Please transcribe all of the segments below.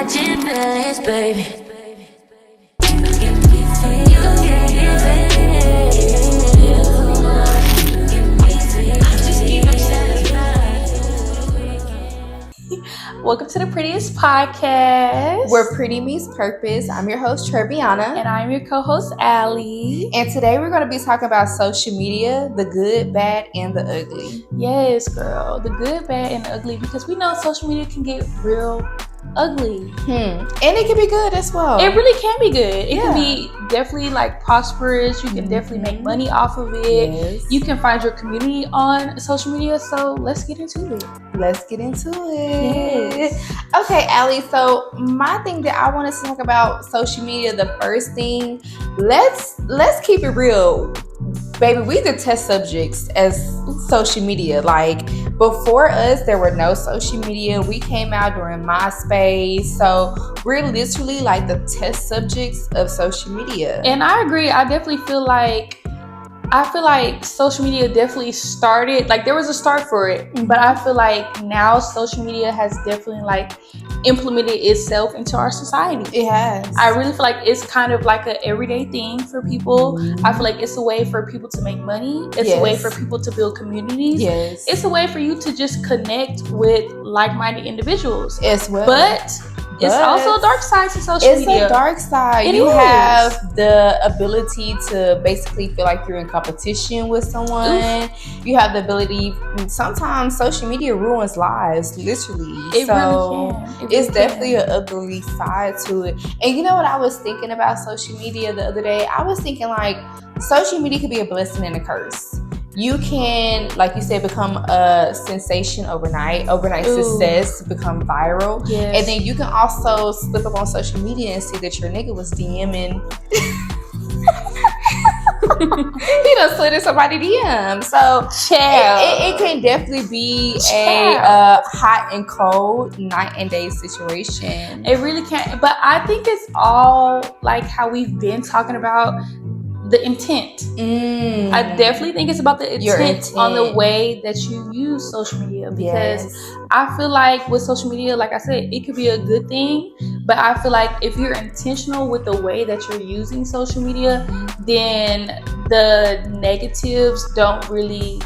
catching feelings, baby. You can give it. Welcome to the Prettiest podcast, where pretty meets purpose. I'm your host, Treviana. And I'm your co-host, Allie. And today we're going to be talking about social media, the good, bad, and the ugly. Yes, girl. The good, bad, and the ugly. Because we know social media can get real ugly. And it can be good as well. It really can be good. It can be definitely like prosperous. You can definitely make money off of it. Yes. You can find your community on social media. So let's get into it. Let's get into it. Yes. Okay, Allie. So my thing that I want to talk about social media, the first thing, let's keep it real. Baby, we the test subjects as social media. Like, before us, there were no social media. We came out during MySpace. So we're literally like the test subjects of social media. And I agree. I definitely feel like social media definitely started, like there was a start for it, but I feel like now social media has definitely like implemented itself into our society. It has. I really feel like it's kind of like an everyday thing for people. I feel like it's a way for people to make money. It's a way for people to build communities. Yes. It's a way for you to just connect with like-minded individuals as well. But it's also a dark side to social media. It's a dark side. You have the ability to basically feel like you're in competition with someone. You have the ability. Sometimes social media ruins lives, literally. It really can. It's definitely an ugly side to it. And you know what I was thinking about social media the other day? I was thinking like social media could be a blessing and a curse. You can, like you said, become a sensation overnight success, become viral. Yes. And then you can also slip up on social media and see that your nigga was DMing. He done slid in somebody DM. So it can definitely be a hot and cold, night and day situation. It really can. But I think it's all like how we've been talking about the intent. I definitely think it's about the intent on the way that you use social media, because I feel like with social media, like I said, it could be a good thing, but I feel like if you're intentional with the way that you're using social media, then the negatives don't really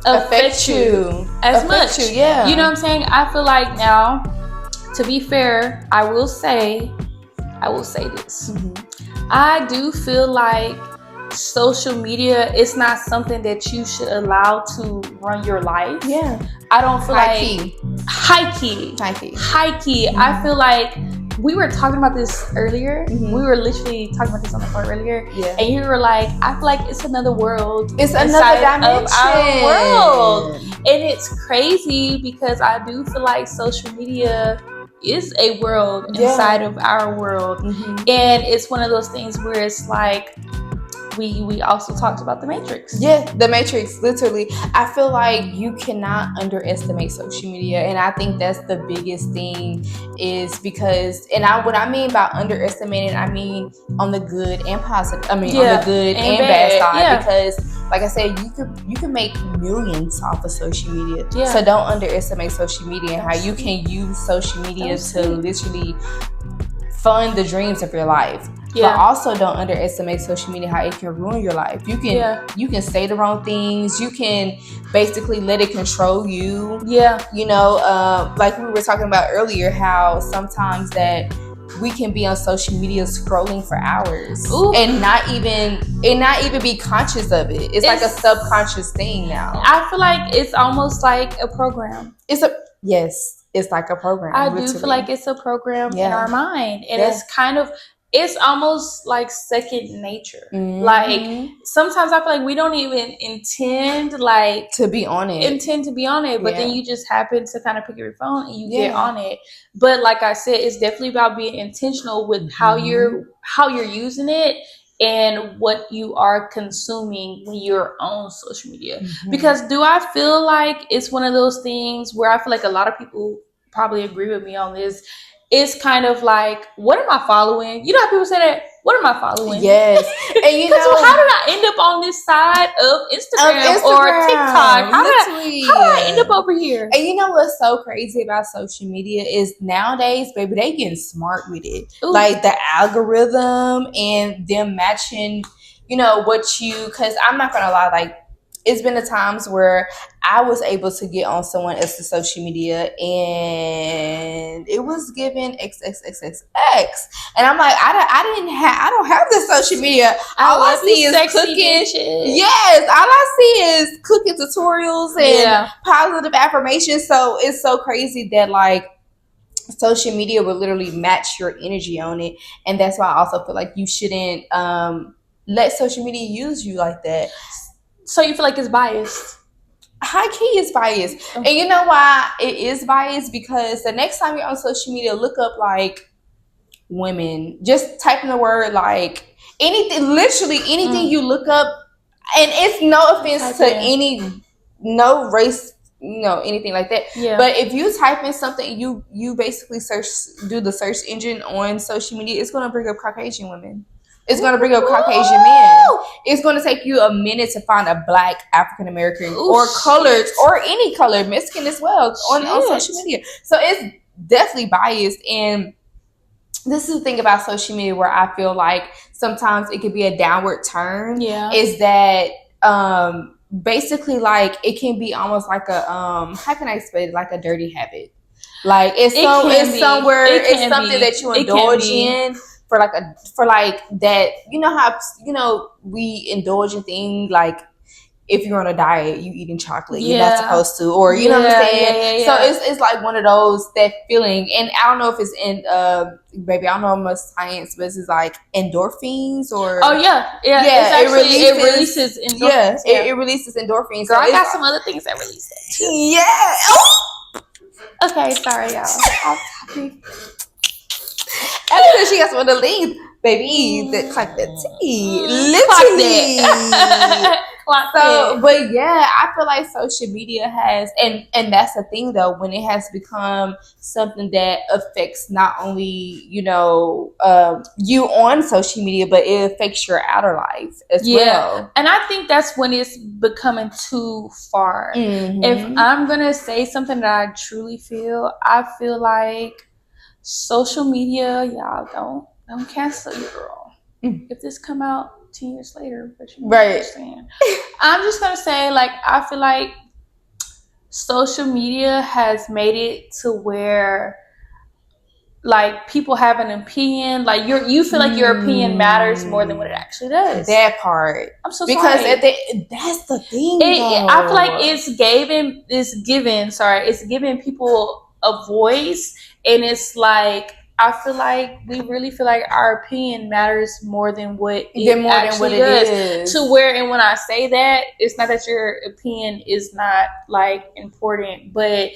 affect you as much. You know what I'm saying? I feel like now, to be fair, I will say this. I do feel like social media is not something that you should allow to run your life. I don't feel high key. I feel like we were talking about this earlier. We were literally talking about this on the phone earlier. And you were like, I feel like it's another world. It's another dimension of our world. And it's crazy because I do feel like social media is a world inside of our world. And it's one of those things where it's like, we also talked about the Matrix. The Matrix, literally. I feel like you cannot underestimate social media, and I think that's the biggest thing, is because, what I mean by underestimating, I mean on the good and positive. I mean on the good and bad side, because like I said, you can make millions off of social media. So don't underestimate social media and how you can use social media to literally fund the dreams of your life. But also don't underestimate social media, how it can ruin your life. You can say the wrong things. You can basically let it control you. You know, like we were talking about earlier, how sometimes that we can be on social media scrolling for hours and not even be conscious of it. It's like a subconscious thing now. I feel like it's almost like a program. It's like a program. I do feel like it's a program in our mind, and it's almost like second nature. Like sometimes I feel like we don't even intend to be on it. But then you just happen to kind of pick up your phone and you get on it. But like I said, it's definitely about being intentional with how you're using it and what you are consuming when you're on social media. Because do I feel like it's one of those things where I feel like a lot of people probably agree with me on this. It's kind of like, what am I following? You know how people say that, What am I following? Yes. And you know, how did I end up on this side of Instagram or TikTok? How did I end up over here? And you know what's so crazy about social media is nowadays, baby, they getting smart with it. Ooh. Like the algorithm and them matching, you know, what you, because I'm not gonna lie, like it's been the times where I was able to get on someone else's social media and it was given XXXXX. And I'm like, I don't have this social media. All I see is cooking. Yes, all I see is cooking tutorials and positive affirmations. So it's so crazy that like social media will literally match your energy on it. And that's why I also feel like you shouldn't let social media use you like that. So you feel like it's biased? High key is biased. And you know why it is biased? Because the next time you're on social media, look up like women. Just type in the word like anything, literally anything you look up. And it's no offense to no race, you know, anything like that. Yeah. But if you type in something, you basically do the search engine on social media, it's going to bring up Caucasian women. It's going to bring up Caucasian men. It's going to take you a minute to find a Black African American or colored or any color, Mexican as well on social media. So it's definitely biased. And this is the thing about social media where I feel like sometimes it could be a downward turn. Yeah. Is that basically like it can be almost like a how can I explain it? Like a dirty habit. Like it's something that you indulge in. For that, you know how, you know, we indulge in things like if you're on a diet, you eating chocolate, you're not supposed to, or you know what I'm saying? So it's like one of those, that feeling. And I don't know if it's in baby, I don't know much science, but it's like endorphins or it releases endorphins. It releases endorphins. Girl, so I got some other things that release that too. Yeah. Okay, sorry y'all. Off topic. Because she got some of the leads, baby. That clock the tea, literally. But yeah, I feel like social media has, and that's the thing though, when it has become something that affects not only, you know, you on social media, but it affects your outer life as well. And I think that's when it's becoming too far. Mm-hmm. If I'm gonna say something that I truly feel, I feel like social media, y'all don't cancel you, girl. If this come out 10 years later, but you know what I'm saying. I'm just gonna say, like, I feel like social media has made it to where like people have an opinion, like you feel like your opinion matters more than what it actually does. That part. I'm so because sorry. That's the thing. I feel like it's giving people a voice. And it's like, I feel like we really feel like our opinion matters more than what it actually does. To where, and when I say that, it's not that your opinion is not like important, but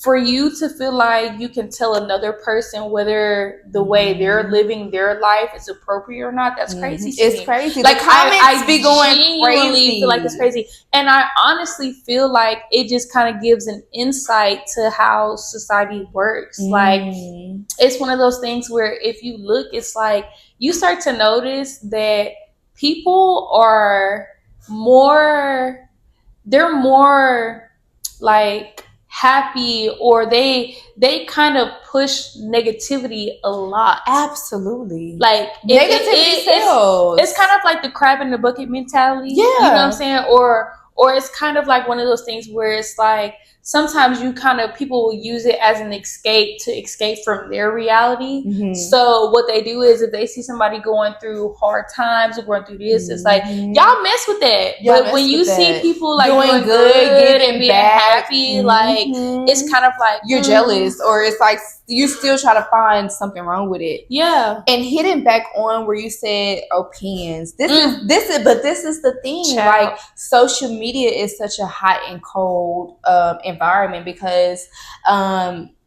for you to feel like you can tell another person whether the way they're living their life is appropriate or not, that's crazy to me. It's crazy. Like, the comments I be going genuinely feel like it's crazy. And I honestly feel like it just kind of gives an insight to how society works. Like, it's one of those things where if you look, it's like you start to notice that people are more like happy, or they kind of push negativity a lot. Absolutely. Like negativity sells. It's kind of like the crab in the bucket mentality. Yeah. You know what I'm saying? Or it's kind of like one of those things where it's like sometimes people will use it as an escape from their reality. Mm-hmm. So what they do is if they see somebody going through hard times or going through this, it's like, y'all mess with that. But when you see people like doing good and being happy, like it's kind of like you're jealous, or it's like you still try to find something wrong with it. Yeah. And hitting back on where you said opinions, this is the thing. Child. Like, social media is such a hot and cold environment because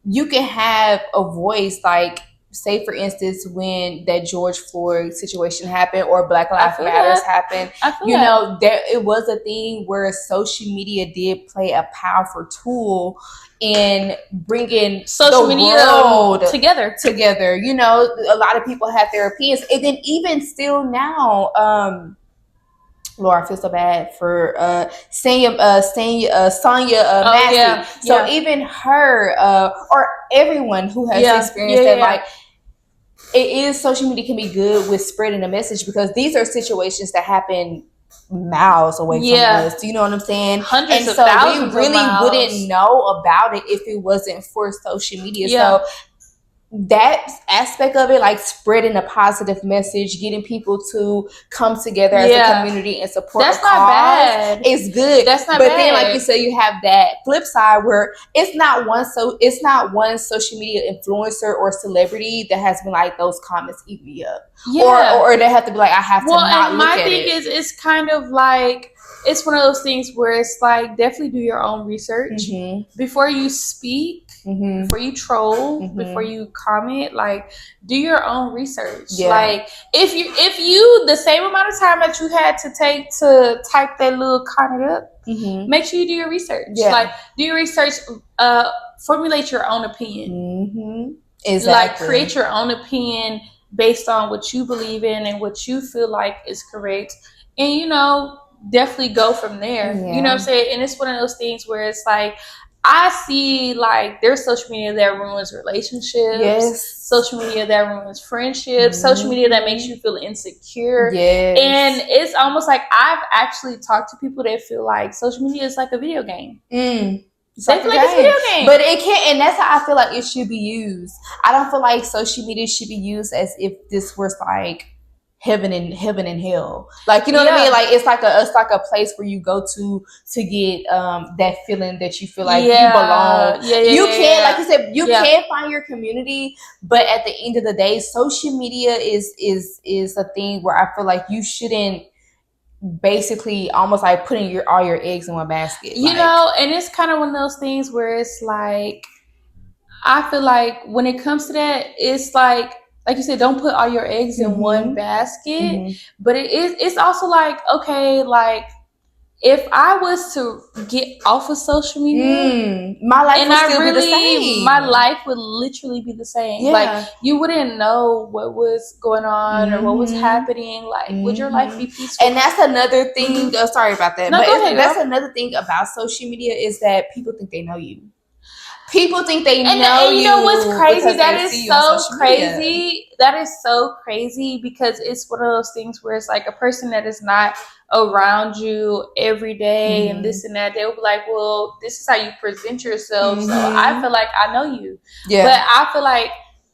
you can have a voice. Like, say for instance when that George Floyd situation happened or Black Lives Matters happened, you know, there it was a thing where social media did play a powerful tool in bringing social media world together. You know, a lot of people had their opinions, and then even still now, Laura, I feel so bad for Sonya Massey. Yeah. So even her or everyone who has experienced that, like, it is, social media can be good with spreading a message, because these are situations that happen miles away from us. You know what I'm saying? Hundreds of thousands we really of miles. wouldn't know about it if it wasn't for social media. So that aspect of it, like spreading a positive message, getting people to come together as a community and support a cause, bad. Is good. That's not but bad. Then, like you said, you have that flip side where it's not one social media influencer or celebrity that has been like, those comments eat me up, or they have to be like, I have to not look at it. My thing is, it's kind of like, it's one of those things where it's like, definitely do your own research before you speak. Before you troll, before you comment, like, do your own research. Like, if you the same amount of time that you had to take to type that little comment up, make sure you do your research. Like, do your research, formulate your own opinion. Exactly. Like, create your own opinion based on what you believe in and what you feel like is correct, and, you know, definitely go from there. You know what I'm saying? And it's one of those things where it's like, I see, like, there's social media that ruins relationships, social media that ruins friendships, social media that makes you feel insecure. And it's almost like, I've actually talked to people that feel like social media is like a video game. It's like a video game. But it can't, and that's how I feel like it should be used. I don't feel like social media should be used as if this was like heaven and hell, like, you know what I mean? Like, it's like a place where you go to get that feeling that you feel like you belong. You can, like you said, you can find your community, but at the end of the day, social media is a thing where I feel like you shouldn't basically almost like putting all your eggs in one basket. You know, and it's kind of one of those things where it's like, I feel like when it comes to that, it's like you said, don't put all your eggs in one basket. But it's also like, okay, like, if I was to get off of social media, my life would still be the same. My life would literally be the same. Like, you wouldn't know what was going on or what was happening. Like, would your life be peaceful? And that's another thing. Sorry about that. No, but go ahead, that's another thing about social media, is that people think they know you. People think they know you. You know what's crazy? That is so crazy. That is so crazy, because it's one of those things where it's like, a person that is not around you every day and this and that, they'll be like, well, this is how you present yourself. So I feel like I know you. But I feel like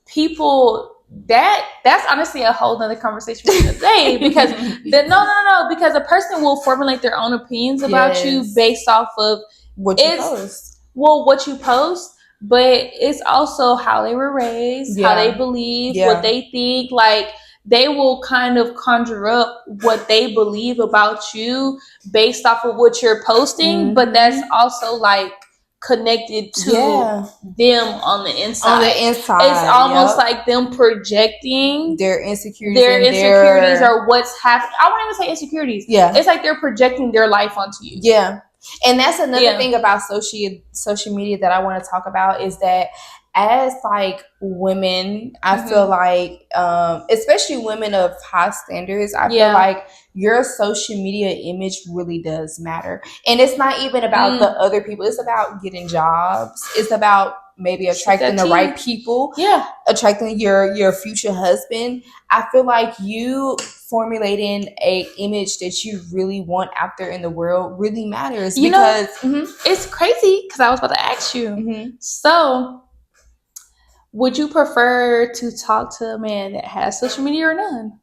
people, that's honestly a whole nother conversation for today, because because a person will formulate their own opinions about you based off of what you post. Well, what you post, but it's also how they were raised, how they believe, what they think. Like, they will kind of conjure up what they believe about you based off of what you're posting, but that's also like connected to them on the inside. It's almost like them projecting their insecurities or what's happening. I won't even say insecurities. It's like they're projecting their life onto you. And that's another thing about social media that I want to talk about, is that as like women, I feel like, especially women of high standards, I feel like your social media image really does matter. And it's not even about the other people. It's about getting jobs. It's about maybe attracting the right people. Attracting your future husband. I feel like you formulating a image that you really want out there in the world really matters. Because it's crazy, because I was about to ask you. So, would you prefer to talk to a man that has social media or none?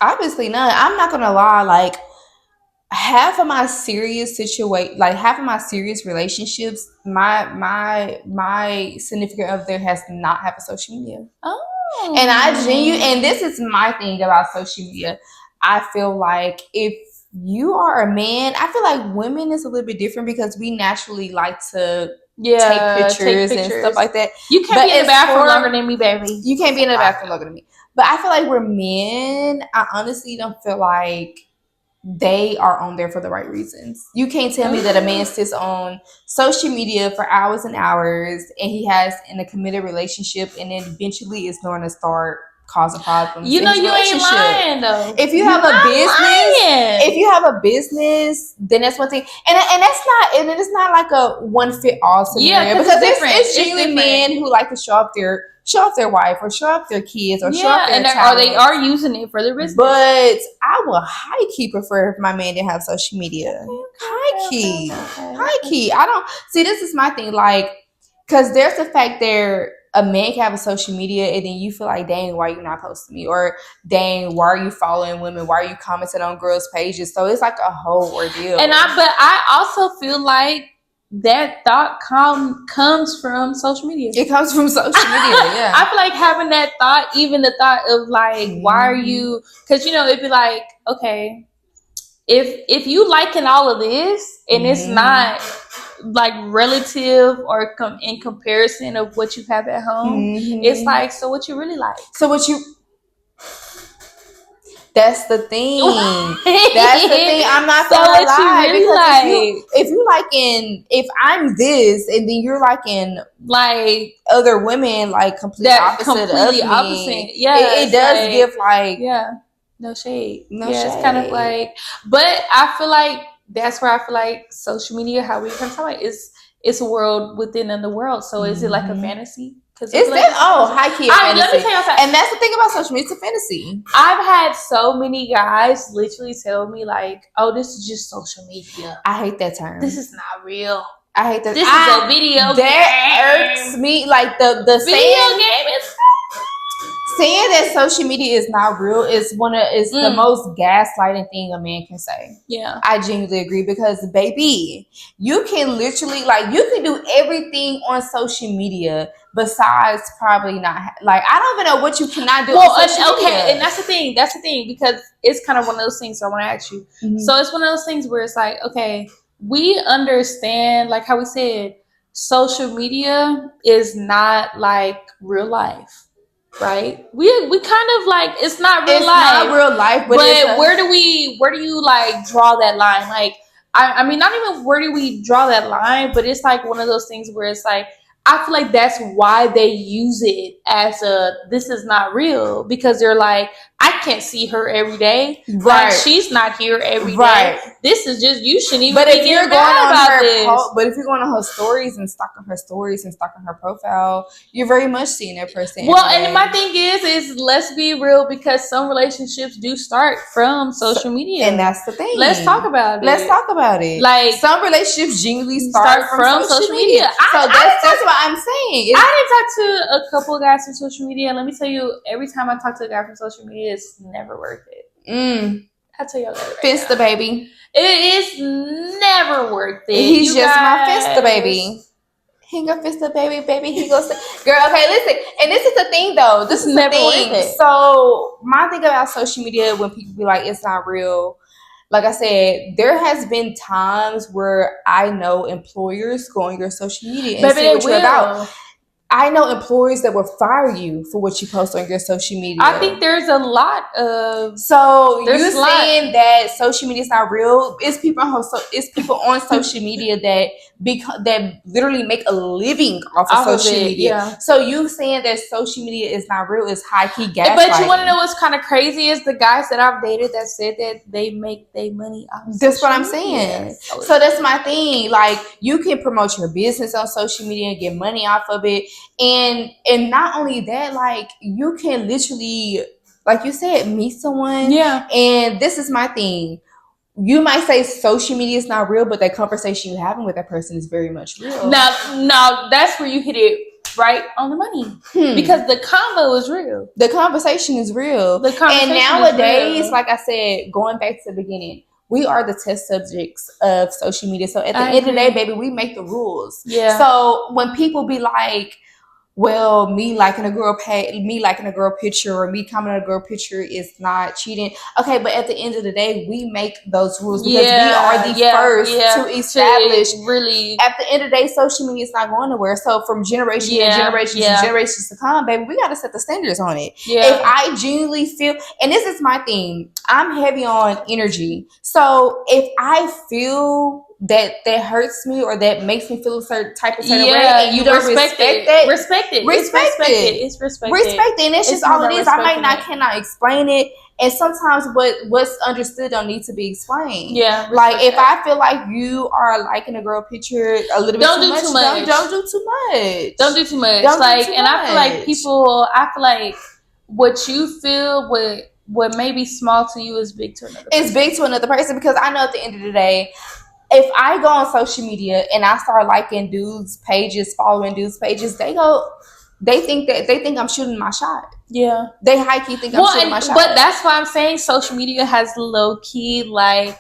Obviously none. I'm not gonna lie, like, half of my serious relationships, my significant other has not have a social media. And and this is my thing about social media. I feel like if you are a man, I feel like women is a little bit different, because we naturally like to take pictures and stuff like that. You can't be in the bathroom longer than me, baby. You can't be in the bathroom longer than me. But I feel like we're men. I honestly don't feel like they are on there for the right reasons. You can't tell me that a man sits on social media for hours and hours and he has in a committed relationship and then eventually is going to start causing problems. You know, you ain't lying though. If you have a business, then that's one thing. And that's not, and it's not like a one fit all scenario, because it's genuine men who like to show off their wife or show off their kids or show off their talent. They are using it for their business. But I will high key prefer if my man didn't have social media. High key. I don't see, this is my thing, like, because there's the fact there a man can have a social media and then you feel like, dang, why are you not posting me? Or dang, why are you following women? Why are you commenting on girls' pages? So it's like a whole ordeal. But I also feel like that thought comes from social media. It comes from social media, yeah. I feel like having that thought, even the thought of like, why are you? Because it'd be like, okay, if you liking all of this and it's not like relative or in comparison of what you have at home, it's like, so what you really like? That's the thing. I'm not gonna lie. Because if you liking, if I'm this and then you're liking like other women, like completely opposite of me, yeah, it does give like no shade. No shade. It's kind of like, but I feel like that's where I feel like social media, how we can talk about, it's a world within the world. So is it like a fantasy? High key fantasy. Let me tell you something. And that's the thing about social media, it's a fantasy. I've had so many guys literally tell me like, oh, this is just social media. I hate that term. This is not real. I hate that. This is a video game. That irks me. Like the video game is saying that social media is not real is the most gaslighting thing a man can say. Yeah, I genuinely agree, because baby, you can literally you can do everything on social media besides probably not I don't even know what you cannot do on social media. And that's the thing, because it's kind of one of those things. So I want to ask you. So it's one of those things where it's like, okay, we understand, like how we said, social media is not like real life. Right, we kind of like, it's not real life, but where do you like draw that line? Like, I mean, not even where do we draw that line, but it's like one of those things where it's like, I feel like that's why they use it as this is not real, because they're like, I can't see her every day. Right. Like, she's not here every day. This is just, you shouldn't even be getting mad about this. But if you're going on her stories and stalking her profile, you're very much seeing that person. Well, and my thing is let's be real, because some relationships do start from social media. And that's the thing. Let's talk about it. Like, some relationships genuinely start from social media. So that's what I'm saying. I didn't talk to a couple of guys from social media, and let me tell you, every time I talk to a guy from social media, it's never worth it. I tell y'all that. Fista baby. It is never worth it. He's just my Fista baby. He go Fista baby. He goes, girl. Okay, listen. And this is the thing, though. This is never worth it. So my thing about social media, when people be like, it's not real. Like I said, there has been times where I know employers go on your social media and see what you're about. I know employers that will fire you for what you post on your social media. I think there's a lot of... So you're saying that social media is not real? It's people on social media that literally make a living off of social media. Yeah. So you saying that social media is not real is high-key gaslighting. But you want to know what's kind of crazy is the guys that I've dated that said that they make their money off of That's what I'm saying. So that's my thing. Like, you can promote your business on social media and get money off of it. And not only that, like, you can literally, like you said, meet someone. Yeah. And this is my thing. You might say social media is not real, but that conversation you're having with that person is very much real. Now that's where you hit it right on the money. Because the convo is real. The conversation is real. And nowadays, like I said, going back to the beginning, we are the test subjects of social media. So at the end of the day, baby, we make the rules. Yeah. So when people be like, well, me liking a girl picture or me commenting on a girl picture is not cheating. Okay, but at the end of the day, we make those rules because we are the first to establish. Really, at the end of the day, social media is not going nowhere. So from generation and generations to come, baby, we got to set the standards on it. If I genuinely feel, and this is my thing, I'm heavy on energy. So if I feel that hurts me or that makes me feel a certain way, and you don't respect that, respect it. It's respected. Respect it, and it's just all it is. I cannot explain it, and sometimes what's understood don't need to be explained. Yeah, like if I feel like you are liking a girl picture a little bit don't do too much. Don't do too much. Don't do too much. I feel like people. I feel like what you feel what may be small to you is big to another person. It's big to another person because I know at the end of the day, if I go on social media and I start liking dudes' pages, following dudes' pages, they think I'm shooting my shot. Yeah. They high key think I'm shooting my shot. But that's why I'm saying social media has low key like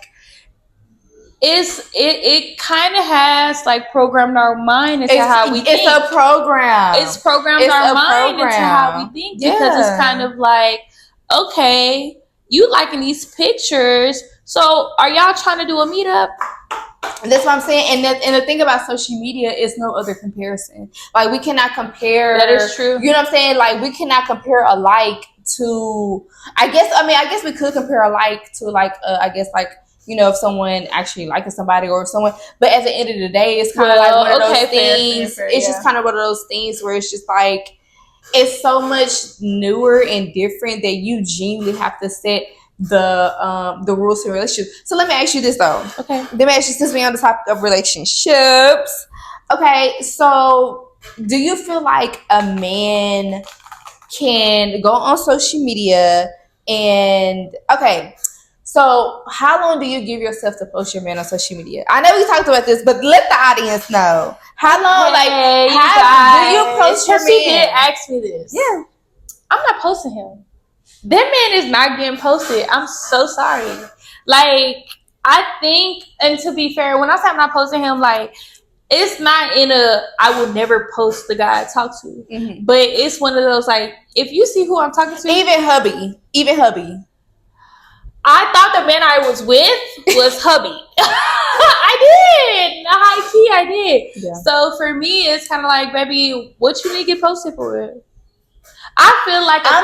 it kind of has like programmed our mind into how we think. It's a program. It's programmed our mind into how we think because it's kind of like, okay, you liking these pictures, so are y'all trying to do a meetup? That's what I'm saying. And the thing about social media is no other comparison. Like we cannot compare. That is true. You know what I'm saying? Like we cannot compare a like to. I guess we could compare a like to like. If someone actually liking somebody or someone. But at the end of the day, it's kind of like one of those things. Fair, it's just kind of one of those things where it's just like it's so much newer and different that you genuinely have to set the rules to relationships. So let me ask you this though. Okay. Let me ask you, since we're on the topic of relationships. Okay, so do you feel like a man can go on social media and so how long do you give yourself to post your man on social media? I know we talked about this, but let the audience know. How long do you post your man? She did ask me this. Yeah. I'm not posting him. That man is not getting posted. I'm so sorry. Like, I think, and to be fair, when I say I'm not posting him, like, it's not in I would never post the guy I talk to. Mm-hmm. But it's one of those, like, if you see who I'm talking to. Even hubby. I thought the man I was with was hubby. I did. High key, I did. Yeah. So for me, it's kind of like, baby, what you need to get posted for? I feel like a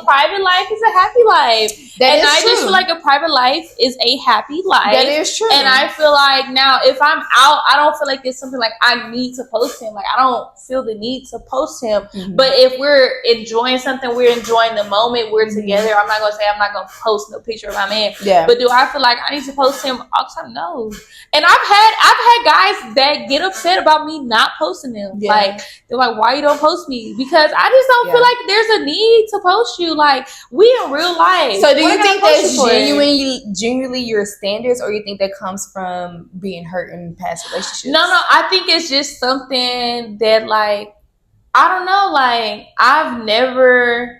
private life is a happy life. I just feel like a private life is a happy life. That is true. And I feel like now if I'm out, I don't feel like it's something like I need to post him. Like I don't feel the need to post him. Mm-hmm. But if we're enjoying something, we're enjoying the moment, we're together. I'm not gonna say I'm not gonna post no picture of my man. Yeah. But do I feel like I need to post him all the time? No. And I've had guys that get upset about me not posting them. Yeah. Like they're like, why you don't post me? Because I just don't feel like there's a need to post you. Like we in real life. So do you think that's genuinely your standards, or you think that comes from being hurt in past relationships? No. I think it's just something that like I don't know. Like I've never.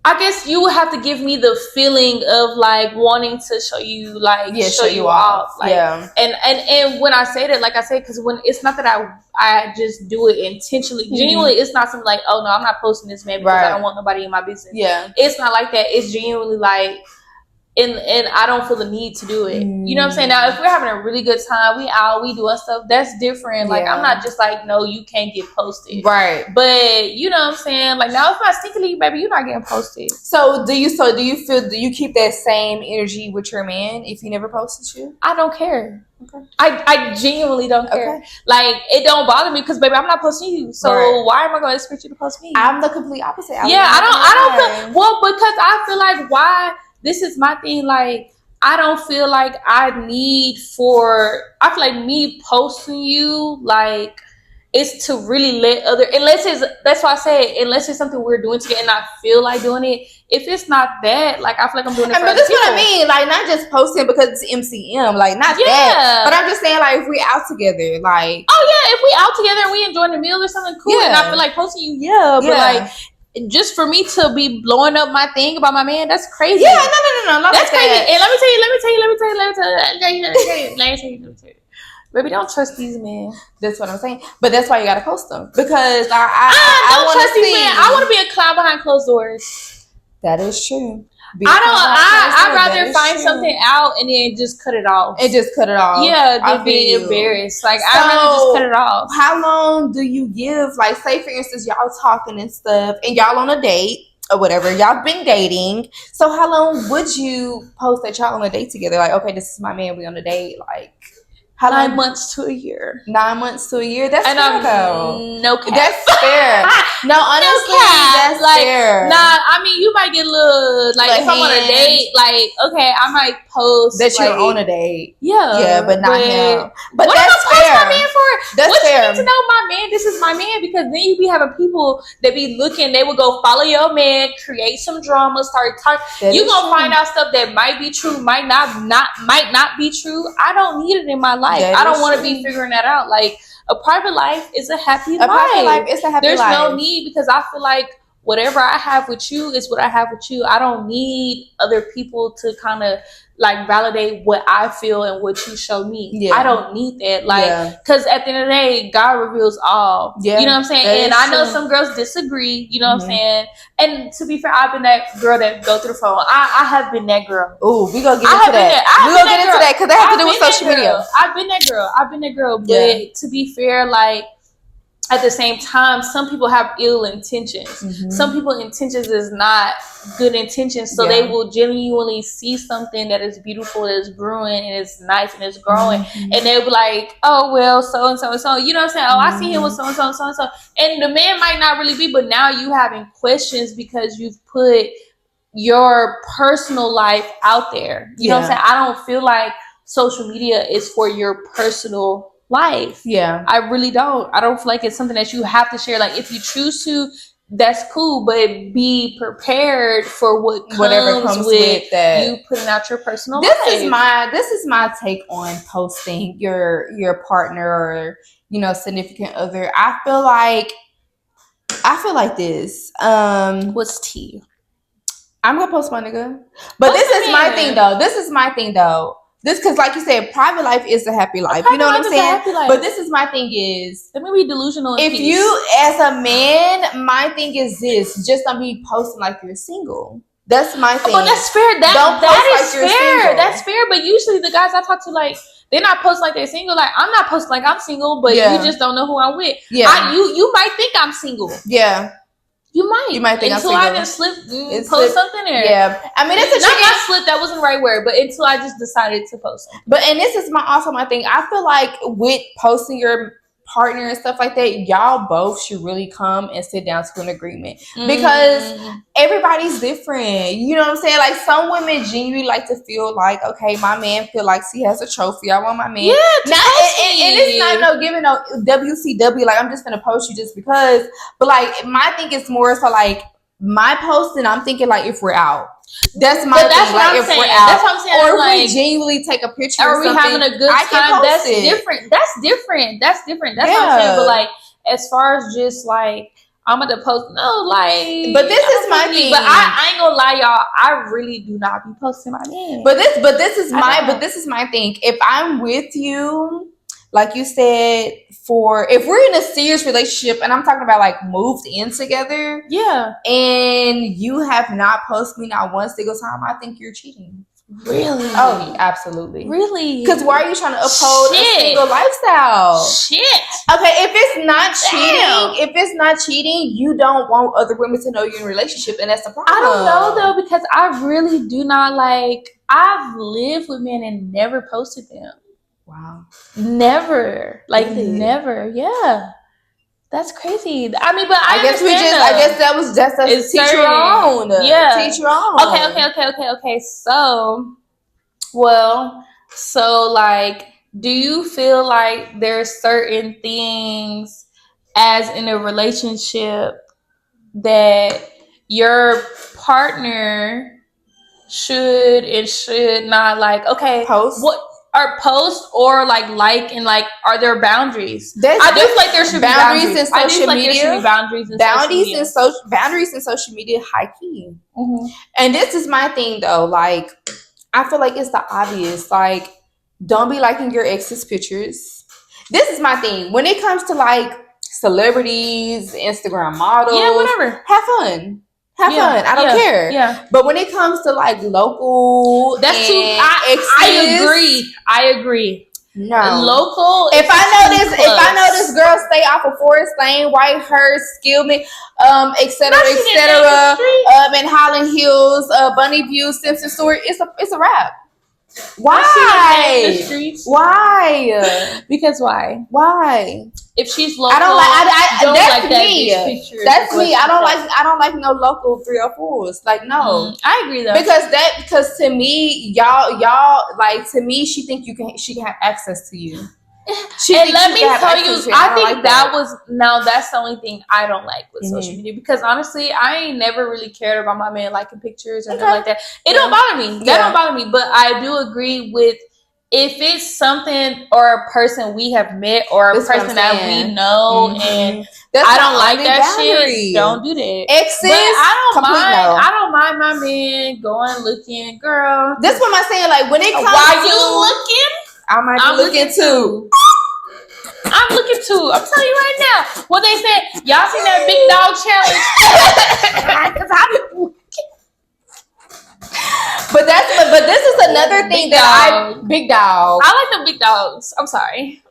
I guess you would have to give me the feeling of like wanting to show you like show you off. Like, and when I say that, like I say, because when it's not that I just do it intentionally. Mm-hmm. Genuinely, it's not something like, oh no, I'm not posting this man because I don't want nobody in my business. Yeah, it's not like that. It's genuinely like. And I don't feel the need to do it. You know what I'm saying? Now, if we're having a really good time, we out, we doing stuff, that's different. Like, I'm not just like, no, you can't get posted. Right. But, you know what I'm saying? Like, now if I sneakily, baby, you're not getting posted. So, do you keep that same energy with your man if he never posted you? I don't care. Okay. I genuinely don't care. Okay. Like, it don't bother me because, baby, I'm not posting you. So, why am I going to expect you to post me? I'm the complete opposite. I don't feel, well, because I feel like why... This is my thing. Like, I don't feel like I feel like me posting you, like, it's to really let that's why I say, unless it's something we're doing together and I feel like doing it. If it's not that, like, I feel like I'm doing it for other people. But that's what I mean. Like, not just posting because it's MCM. Like, not that. But I'm just saying, like, if we out together, like. Oh, yeah. If we out together and we enjoying the meal or something cool. Yeah. And I feel like posting you, but like. Just for me to be blowing up my thing about my man, that's crazy. Yeah, no. That's crazy. And let me tell you. Baby, don't trust these men. That's what I'm saying. But that's why you gotta post them, because I don't want trust to these see. men. I want to be a clown behind closed doors. That is true. I'd rather find something out and then just cut it off. Yeah, than being embarrassed. Like, I'd rather just cut it off. How long do you give? Like, say for instance, y'all talking and stuff, and y'all on a date or whatever. Y'all been dating. So how long would you post that y'all on a date together? Like, okay, this is my man. We on a date. Like, how 9 months to a year. 9 months to a year. That's and fair, though. No cap. That's fair. No, honestly, that's like, fair. Nah, I mean, you might get a little, like if I'm on a date, like, okay, I might post that you're like, on a date. Yeah, but not him. But what that's am I fair. post my man for? That's what fair. You need to know my man. This is my man, because then you be having people that be looking. They will go follow your man, create some drama, start talking. You gonna find out stuff that might be true, might not be true. I don't need it in my life. I don't want to be figuring that out. Like, a private life is a happy life. Private life is a happy life. There's no need, because I feel like whatever I have with you is what I have with you. I don't need other people to kind of like validate what I feel and what you show me. Yeah. I don't need that. Like, because at the end of the day, God reveals all. Yeah. You know what I'm saying? And I know some girls disagree. You know what I'm saying? And to be fair, I've been that girl that go through the phone. I have been that girl. Oh, we gonna get into that. We gonna get into that because that has to do with social media. I've been that girl. But to be fair, like, at the same time, some people have ill intentions. Some people's intentions is not good intentions. So they will genuinely see something that is beautiful, that is brewing, and it's nice, and it's growing. And they'll be like, oh, well, so-and-so and so. You know what I'm saying? Oh, I see him with so-and-so and so-and-so. And the man might not really be, but now you having questions because you've put your personal life out there. You know what I'm saying? I don't feel like social media is for your personal life. Yeah, I really don't. I don't feel like it's something that you have to share. Like, if you choose to, that's cool, but be prepared for whatever comes with that. You putting out your personal life. This is my take on posting your partner or, you know, significant other. I feel like this. What's tea? I'm gonna post my nigga, but this is my thing though. This, because like you said, private life is a happy life. You know what I'm saying? But this is my thing is, let me be delusional. If you, as a man, my thing is this: just don't be posting like you're single. That's my thing. But that's fair. That is fair. That's fair. But usually the guys I talk to, like, they're not posting like they're single. Like, I'm not posting like I'm single, but you just don't know who I'm with. Yeah, you might think I'm single. Yeah. You might think until I just post something there. Yeah, I mean, it's not slip. That wasn't the right word, but until I just decided to post something. But and this is my thing. I feel like with posting your partner and stuff like that, y'all both should really come and sit down to an agreement, because everybody's different. You know what I'm saying? Like, some women genuinely like to feel like, okay, my man feel like he has a trophy. I want my man. Yeah, and it's not no giving no WCW. Like, I'm just gonna post you just because. But like, my thing is more so like my posting. I'm thinking like if we're out. That's my thing. Like, if we're out, that's what I'm saying. Or if we genuinely take a picture, or we having a good time. That's different. That's different. That's what I'm saying. But like, as far as just like, I'm gonna post, no, like. But this is my thing. But I ain't gonna lie, y'all. I really do not be posting my man. But this is my thing. If I'm with you, like you said, if we're in a serious relationship, and I'm talking about like moved in together, yeah, and you have not posted me not one single time, I think you're cheating. Really? Oh, absolutely. Really? Because why are you trying to uphold a single lifestyle? Shit. Okay, if it's not cheating, you don't want other women to know you're in a relationship, and that's the problem. I don't know though, because I really do not like. I've lived with men and never posted them. Wow. Never. Like, really? Never. Yeah. That's crazy. I mean, but I guess that's teach your own. Yeah. Teach your own. Okay. So like, do you feel like there's certain things as in a relationship that your partner should and should not, like, okay, post? What? Or post or like and like, are there boundaries? I do feel like there should be boundaries in social media. There should be boundaries in social media, high key. Mm-hmm. And this is my thing though. Like, I feel like it's the obvious. Like, don't be liking your ex's pictures. this is my thing. When it comes to like celebrities, Instagram models, Yeah, whatever. Have fun. Have fun. I don't care. Yeah. But when it comes to like local, that's too. I agree. No. Local. If I know this girl stay off of Forest Lane, Whitehurst, Skillman, etc., in Highland Hills, Bunny View, Simpson Stewart, it's a wrap. Why? The streets. Why? Because why? Why? If she's local, I don't like. That's like me. That's me. I don't like no local 304s. Like no. I agree though. Because to me, y'all like to me, she can have access to you. And let me tell you, I think that's the only thing I don't like with social media, because honestly, I ain't never really cared about my man liking pictures or nothing like that. It don't bother me. That don't bother me. But I do agree with, if it's something or a person we have met or a person that we know and I don't like that shit, don't do that. Exes, but I don't mind my man going looking, girl. That's what I'm saying. Like when it comes while you looking, I'm looking too. I'm looking too. I'm telling you right now. What they said, y'all seen that big dog challenge? But this is another thing big dog. I like the big dogs. I'm sorry.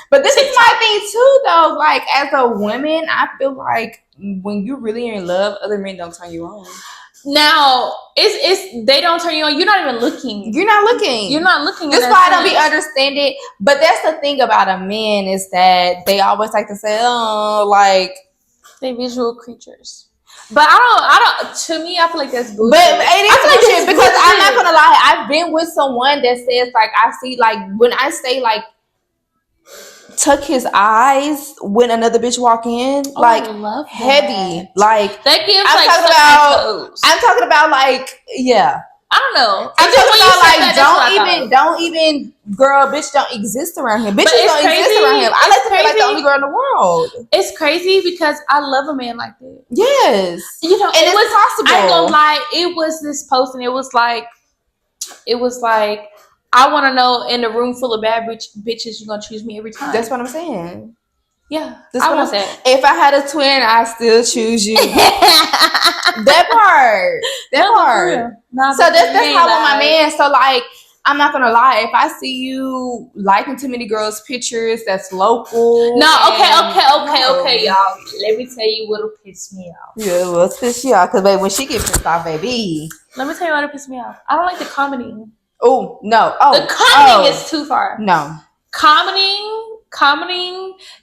But this is my thing too, though. Like as a woman, I feel like when you really in love, other men don't turn you on. Now, it's they don't turn you on. You're not even looking. You're not looking. That's why I don't be understanding. But that's the thing about a man, is that they always like to say, oh, like they visual creatures. But I don't. To me, I feel like that's bullshit. But it is bullshit because I'm not gonna lie. I've been with someone that says like, I see, like when I say like, tuck his eyes when another bitch walk in, like heavy, like that gives. I'm talking about like, yeah. I don't know. I'm talking about like, don't even, girl, bitch, don't exist around him. Bitches don't exist around him. I like to feel like the only girl in the world. It's crazy because I love a man like that. Yes, you know, and it was possible. I ain't gonna lie. It was this post, and it was like, I want to know, in a room full of bad bitches, you're gonna choose me every time. That's what I'm saying. Yeah, I want that. If I had a twin, I still choose you. that part. So that's how with my man. So like, I'm not gonna lie. If I see you liking too many girls' pictures, that's local. No, okay, y'all. Let me tell you what'll piss me off. Yeah, what's piss you off? Because baby, when she gets pissed off, baby. Let me tell you what'll piss me off. I don't like the commenting. Oh no! The commenting is too far. No, commenting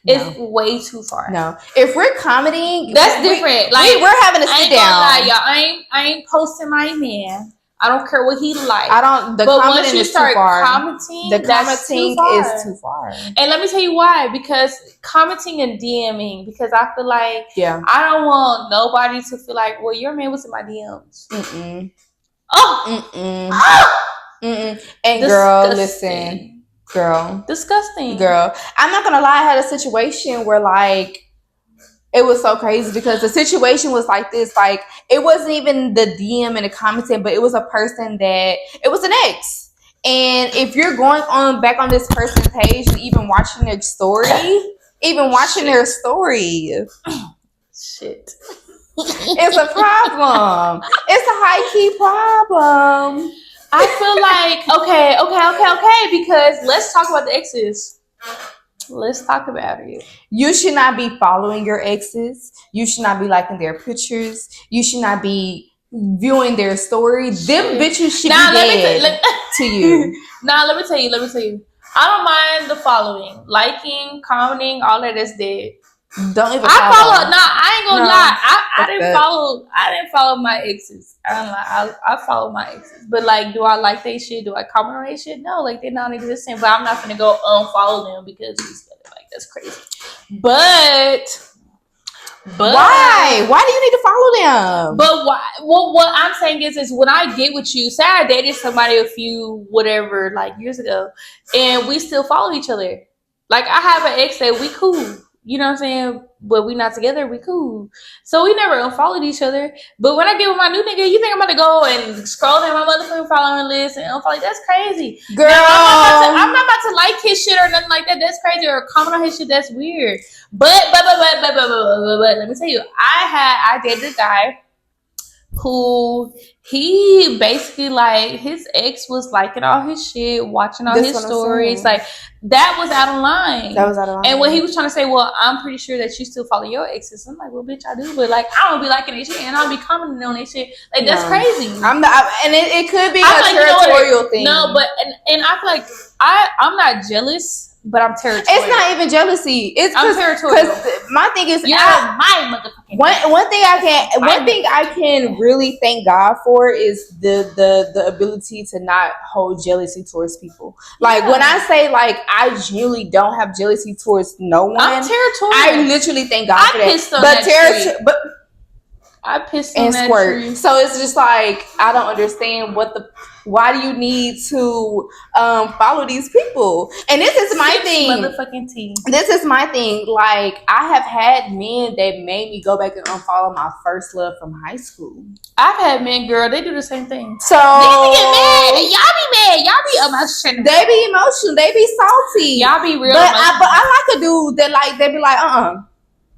is way too far. No, if we're commenting, that's different. We're having a sit down. Lie, y'all. I ain't posting my man. I don't care what he like. I don't. But once you start commenting, the commenting is too far. And let me tell you why. Because commenting and DMing. Because I feel like I don't want nobody to feel like, well, your man was in my DMs. And disgusting. Girl, listen, girl, disgusting, girl. I'm not gonna lie. I had a situation where like, it was so crazy because the situation was like this. Like, it wasn't even the DM and the commenting, but it was a person that, it was an ex. And if you're going back on this person's page and even watching their story, shit. It's a problem. It's a high key problem. I feel like, okay, because let's talk about the exes. Let's talk about it. You should not be following your exes. You should not be liking their pictures. You should not be viewing their stories. Them bitches should be dead to you. Now, let me tell you. I don't mind the following. Liking, commenting, all that is dead. Don't even follow. No, I ain't gonna lie. I didn't follow my exes. I follow my exes. But like, do I like they shit? Do I comment on they shit? No, like they're not existing. But I'm not gonna go unfollow them because we said it. Like, that's crazy. But why? Why do you need to follow them? But why? Well, what I'm saying is when I get with you, say I dated somebody a few years ago, and we still follow each other. Like, I have an ex that we cool. You know what I'm saying? But we not together, we cool. So we never unfollowed each other. But when I get with my new nigga, you think I'm about to go and scroll down my motherfucking following list and unfollow? That's crazy. Girl. Now, I'm not about to like his shit or nothing like that. That's crazy. Or comment on his shit. That's weird. But let me tell you, I dated a guy who he basically like his ex was liking all his shit, watching all his stories. Like that was out of line. That was out of line. And when he was trying to say, well, I'm pretty sure that you still follow your exes, I'm like, well, bitch, I do, but like I don't be liking that shit and I'll be commenting on that shit. Like that's crazy. I'm not, and it could be a territorial thing. No, but and I feel like I'm not jealous. But I'm territorial. It's not even jealousy. I'm territorial. Because my thing is, my motherfucking one thing I can really thank God for is the ability to not hold jealousy towards people. Like when I say like I genuinely don't have jealousy towards no one, I'm territorial. I literally thank God for that. I pissed on that tree. So it's just like I don't understand why do you need to follow these people? And this is my thing. Motherfucking tea. This is my thing. Like I have had men that made me go back and unfollow my first love from high school. I've had men, girl. They do the same thing. So they get mad. Y'all be mad. Y'all be emotional. They be emotional. They be salty. Y'all be real. But I like a dude that like they be like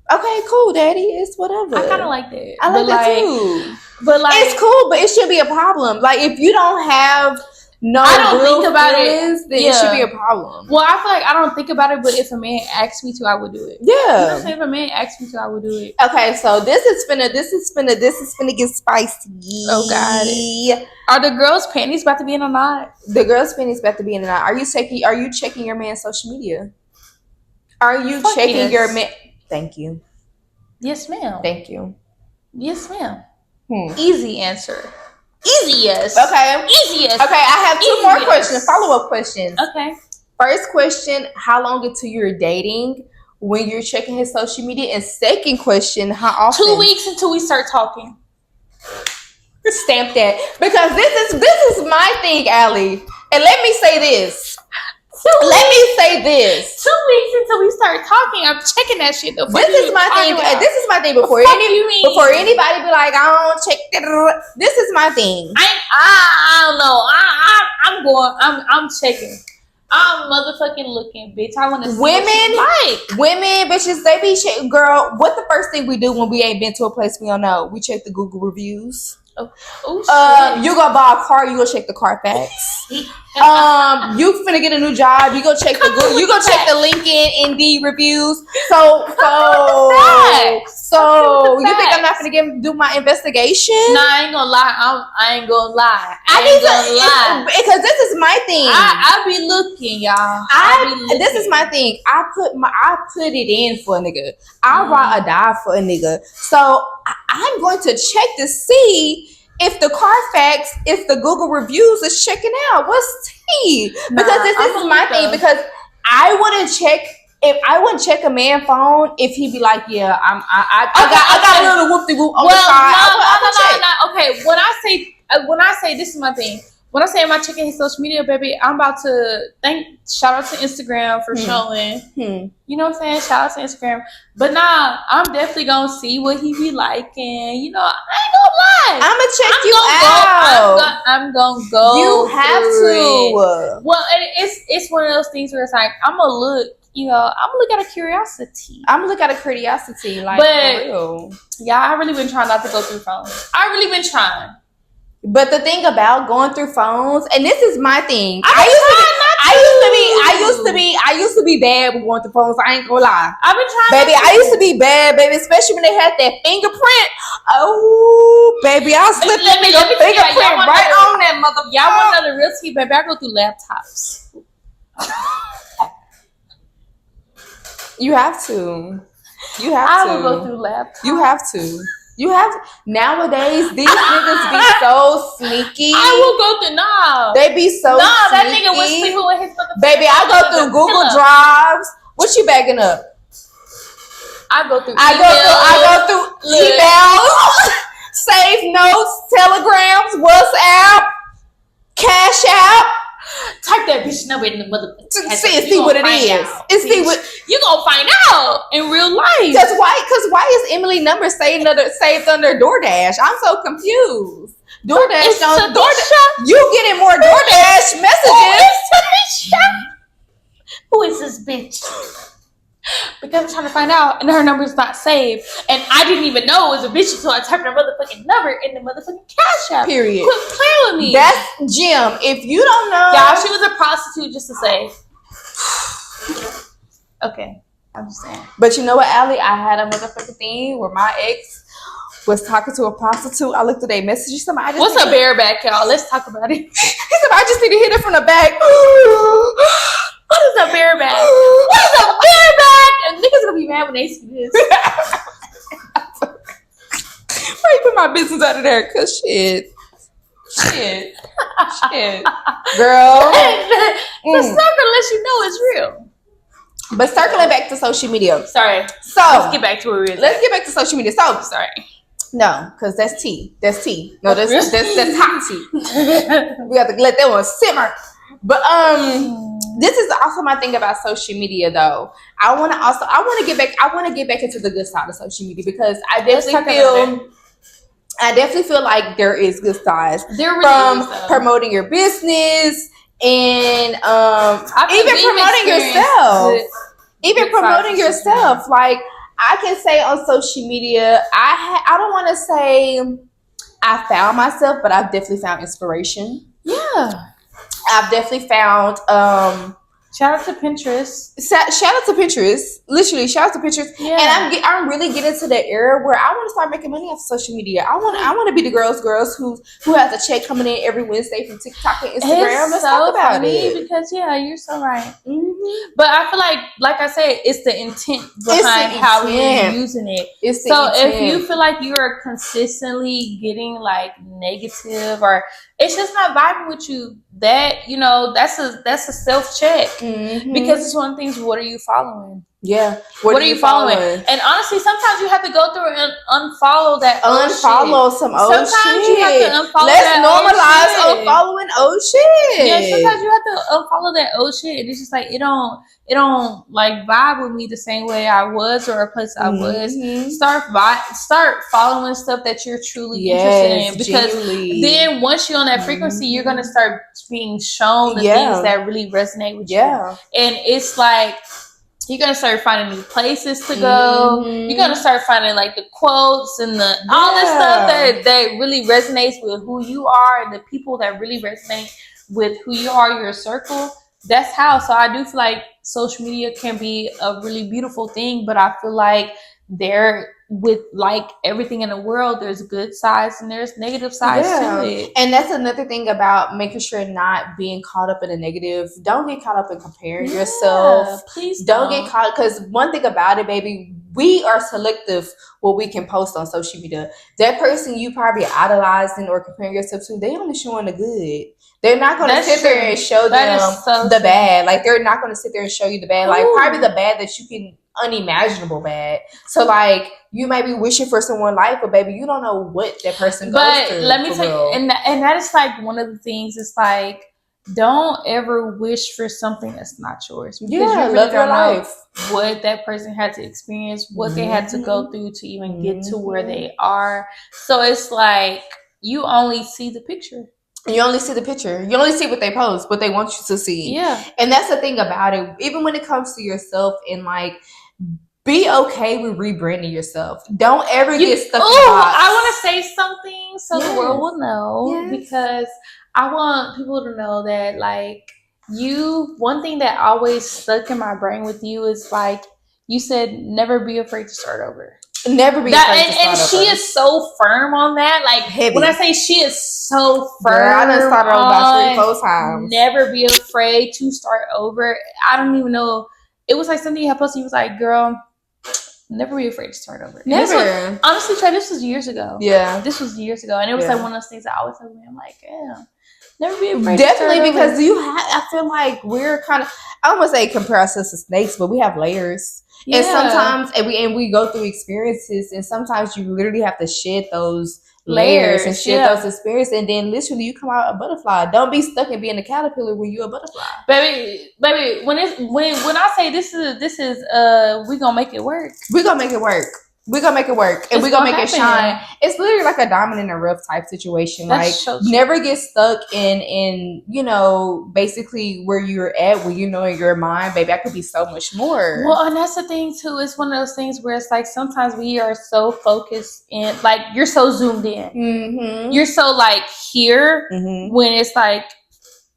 okay, cool, daddy. It's whatever. I kind of like that. I like that too. But like, it's cool, but it should be a problem. Like if you don't have I don't think about it, then it should be a problem. Well, I feel like I don't think about it, but if a man asks me to, I would do it. Yeah. You know what I'm saying? If a man asks me to, I would do it. Okay, so this is finna get spicy. Oh God. Are the girls' panties about to be in a knot? The girls' panties about to be in a knot. Are you checking your man's social media? Are you checking your man? Thank you. Yes, ma'am. Thank you. Yes, ma'am. Easy answer. Easy yes. Okay. Easy yes. Okay, I have two more questions. Follow-up questions. Okay. First question, how long until you're dating when you're checking his social media? And second question, how often? 2 weeks until we start talking. Stamp that. Because this is my thing, Allie. And let me say this. 2 weeks until we start talking. I'm checking that shit. This is my thing. Before anybody be like, I don't check that. This is my thing. I don't know. I'm checking. I'm motherfucking looking, bitch. I want to see women, bitches. They be checking. Girl, what the first thing we do when we ain't been to a place we don't know? We check the Google reviews. You go buy a car, you go check the Carfax. You finna get a new job, you go check the Google, you go check the LinkedIn, Indeed reviews. So you think I'm not finna do my investigation? No, I ain't gonna lie. I ain't gonna lie. Because this is my thing. I be looking, y'all. This is my thing. I put it in for a nigga. I ride or die for a nigga. So I'm going to check to see if the Carfax, if the Google reviews is checking out. What's tea? Because this is my thing. Because I wouldn't check a man phone if he be like, yeah, I got a little whoop de whoop on the side. No. Okay, when I say this is my thing. When I say am I checking his social media, baby, I'm about to shout out to Instagram for showing. You know what I'm saying? Shout out to Instagram. But nah, I'm definitely gonna see what he be liking. You know, I ain't gonna lie. I'm gonna check you out. I'm gonna go. You have to. Well, it's one of those things where it's like I'm gonna look. You know, I'm gonna look out of curiosity. Like, but for real. Yeah, I really been trying not to go through phones. I really been trying. But the thing about going through phones, and this is my thing. I used to be bad with going through phones. I ain't gonna lie. I've been trying. Baby, I used to be bad, baby, especially when they had that fingerprint. Oh, baby, I'll slip that fingerprint right on that motherfucker. Y'all want to know the real tea, baby? I go through laptops. You have to. I will go through laptops. You have to. Nowadays, these niggas be so sneaky. I will go through They be so sneaky. That nigga was sleeping with his motherfucker. Baby, I go through Google Drives. What you bagging up? I go through emails, save notes, telegrams, WhatsApp, Cash App. Type that bitch bitch number in the motherfucking see what it is. And see what you gonna find out in real life. Because why is Emily number saved under DoorDash? I'm so confused. DoorDash don't DoorDash. You getting more DoorDash messages? Who is this bitch? Because I'm trying to find out, and her number's not saved, and I didn't even know it was a bitch until I typed her motherfucking number in the motherfucking Cash App. Period. Quit playing with me. That's Jim. If you don't know, y'all, she was a prostitute, just to say. Okay, I'm just saying. But you know what, Allie? I had a motherfucking thing where my ex was talking to a prostitute. I looked at their messages. What's a bareback, y'all? Let's talk about it. He said, I just need to hit it from the back. What is a bareback? What is a bareback? And niggas gonna be mad when they see this. Why you put my business out of there? Cause shit. Girl. The sucker lets you know it's real. But circling back to social media. Sorry. So let's get back to where we were. Let's get back to social media. So sorry. No, because that's tea. That's tea. No, that's hot tea. We have to let that one simmer. But this is also my thing about social media though. I want to get back into the good side of social media because I definitely feel like there is good sides from promoting your business and even promoting yourself. Even promoting yourself. Like I can say on social media, I don't want to say I found myself, but I've definitely found inspiration. Yeah. I've definitely found shout out to Pinterest. Shout out to Pinterest. Literally, shout out to Pinterest. Yeah. And I'm really getting to the era where I want to start making money off social media. I want to be the girls who has a check coming in every Wednesday from TikTok and Instagram. Let's talk about it. Because you're so right. Mm-hmm. But I feel like I said, it's the intent behind how we're using it. If you feel like you're consistently getting like negative or it's just not vibing with you, that that's a self check. Mm-hmm. Because it's one of the things. What are you following? Yeah. What are you following? And honestly, sometimes you have to go through and unfollow that. Unfollow some old shit. Sometimes you have to unfollow Let's normalize unfollowing old shit. Yeah, sometimes you have to unfollow that old shit. And it's just like it don't like vibe with me the same way I was or a place I was. Start following stuff that you're truly interested in, because then once you're on that frequency, you're gonna start being shown the things that really resonate with you. And it's like you're gonna start finding new places to go. You're gonna start finding like the quotes and all this stuff that really resonates with who you are and the people that really resonate with who you are, your circle. That's how. So I do feel like social media can be a really beautiful thing, but I feel like with like everything in the world, there's good sides and there's negative sides to it. And that's another thing about making sure not being caught up in a negative. Don't get caught up in comparing yourself. Please don't get caught, because one thing about it, baby, we are selective what we can post on social media. That person you probably idolizing or comparing yourself to, they only showing the good. They're not going to sit there and show them the bad. Like, they're not going to sit there and show you the bad. Like, probably the bad that you can, unimaginable bad. So, like, you might be wishing for someone life, but baby, you don't know what that person goes through. But let me tell you, and that is like one of the things. It's like, don't ever wish for something that's not yours. Because you really don't know what that person had to experience, what they had to go through to even get to where they are. So it's like, you only see the picture. You only see the picture. You only see what they post, what they want you to see. Yeah. And that's the thing about it. Even when it comes to yourself, and like, be okay with rebranding yourself. Don't ever get stuck in a box. I want to say something so the world will know, because I want people to know that, like, one thing that always stuck in my brain with you is, like, you said, never be afraid to start over. Never be afraid to start over. And she is so firm on that. Like, heavy. When I say she is so firm, girl, I done started over about 3-4 times. Never be afraid to start over. I don't even know. It was like something you had posted. He was like, girl, never be afraid to start over. Never. Honestly, Trey, this was years ago. Yeah. This was years ago. And it was like one of those things I always tell me. I'm like, yeah. Never be afraid. Definitely, because I feel like we're kind of, I don't want to say compare ourselves to snakes, but we have layers. Yeah. And sometimes, we go through experiences, and sometimes you literally have to shed those layers and shed those experiences, and then literally you come out a butterfly. Don't be stuck in being a caterpillar when you're a butterfly. Baby, when I say this is we gonna make it work. We're gonna make it work. We're gonna make it work, and we're gonna make it shine. It's literally like a diamond in a rough type situation. That's like, never get stuck in basically where you're at, where you know in your mind, baby, I could be so much more. Well, and that's the thing too. It's one of those things where it's like sometimes we are so focused and like you're so zoomed in. Mm-hmm. You're so like here when it's like,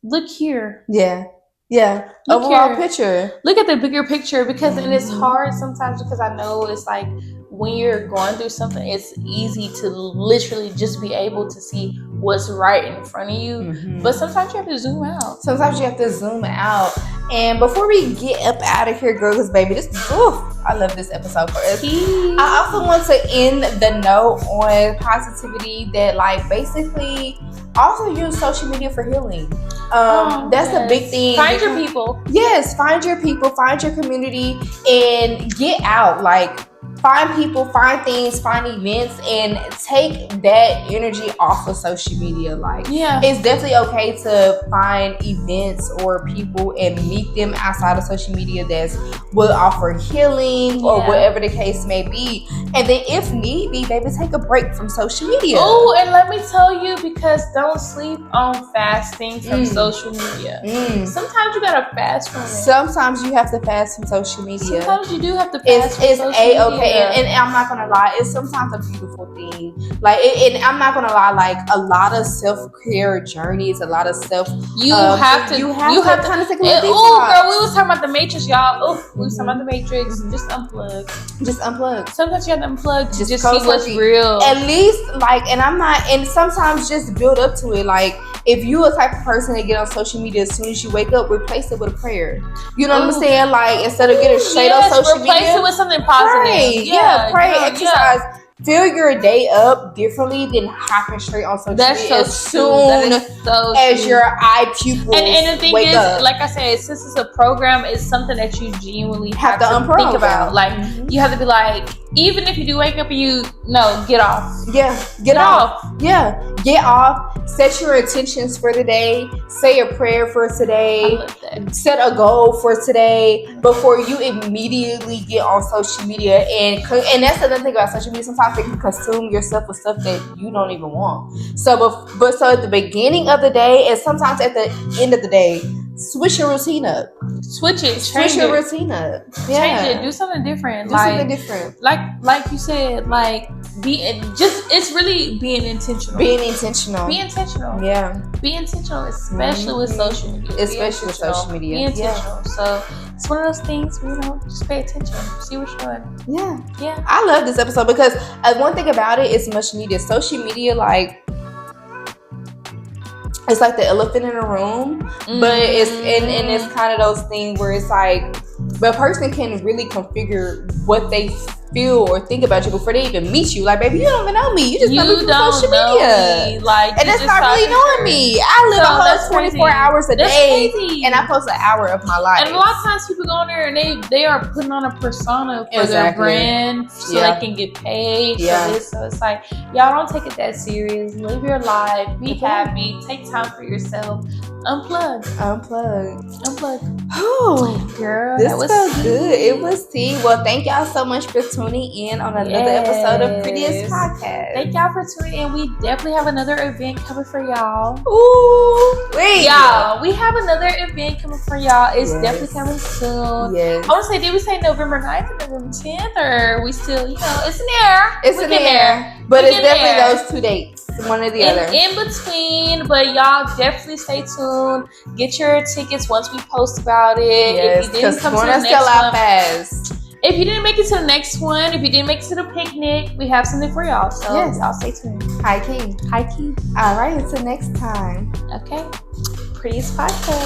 look here. Yeah. Yeah, overall picture. Look at the bigger picture, because and it's hard sometimes, because I know it's like when you're going through something, it's easy to literally just be able to see what's right in front of you. But sometimes you have to zoom out. And before we get up out of here, girl, because baby, I love this episode for us. I also want to end the note on positivity that, like, basically also use social media for healing. That's the big thing. Find your people. Yes, find your people, find your community, and get out. Like, find people, find things, find events, and take that energy off of social media. Like, it's definitely okay to find events or people and meet them outside of social media that will offer healing or whatever the case may be. And then if need be, baby, take a break from social media. Oh, and let me tell you, because don't sleep on fasting from social media. Sometimes you gotta fast from it. Sometimes you have to fast from social media. Sometimes you do have to fast from social media. It's A-okay. And I'm not gonna lie, it's sometimes a beautiful thing. Like, and I'm not gonna lie, like, a lot of self-care journeys, a lot of you have to kind of take a little detox. Oh, girl, we was talking about the Matrix, y'all. We was talking about the Matrix. Just unplug. Sometimes you have to unplug to just see what's real. At least, like, and sometimes just build up to it. Like, if you a type of person that get on social media as soon as you wake up, replace it with a prayer. You know what I'm saying? Like, instead of getting straight on social media, replace it with something positive. Pray. Pray, exercise. Fill your day up differently than hopping straight on social media as soon as your eye pupils and the thing wake up. Like I said, since it's a program, it's something that you genuinely have to unprogram. Think about. Like, you have to be like, even if you do wake up and get off. Yeah, get off. Yeah, get off. Set your intentions for the day. Say a prayer for today. I love that. Set a goal for today before you immediately get on social media. And that's another thing about social media. Sometimes it can consume yourself with stuff that you don't even want. So at the beginning of the day, and sometimes at the end of the day, switch your routine up. Switch your routine up. Yeah. Change it. Do something different. Something different. Like you said, like it's really being intentional. Be intentional. Yeah. Be intentional, especially with social media. Be intentional. So it's one of those things where, just pay attention. See what you're doing. Yeah. I love this episode because one thing about it is much needed. Social media, like, it's like the elephant in the room, but it's kind of those things where it's like the person can really configure what they feel or think about you before they even meet you. Like, baby, you don't even know me. You just know me from social media. Like, and that's not really knowing me. I live a whole 24 hours a day, and I post an hour of my life. And a lot of times people go on there and they are putting on a persona for their brand so they can get paid for this. So it's like, y'all don't take it that serious. Live your life. Be happy. Take time for yourself. Unplug. Oh, girl, this was so good. It was tea. Well, thank y'all so much for tuning in on another episode of Prettiest Podcast. Thank y'all for tuning in. We definitely have another event coming for y'all. Ooh, wait, y'all, we have another event coming for y'all. It's definitely coming soon. Yes. I want to say, did we say November 9th or November 10th, or we still, it's in there. It's in there. But it's definitely those 2 dates. One or the other. In between, but y'all definitely stay tuned. Get your tickets once we post about it. Yes, because we're gonna sell out fast. If you didn't make it to the next one, if you didn't make it to the picnic, we have something for y'all. So y'all stay tuned. High key. All right, until next time. Okay. Prettiest Podcast.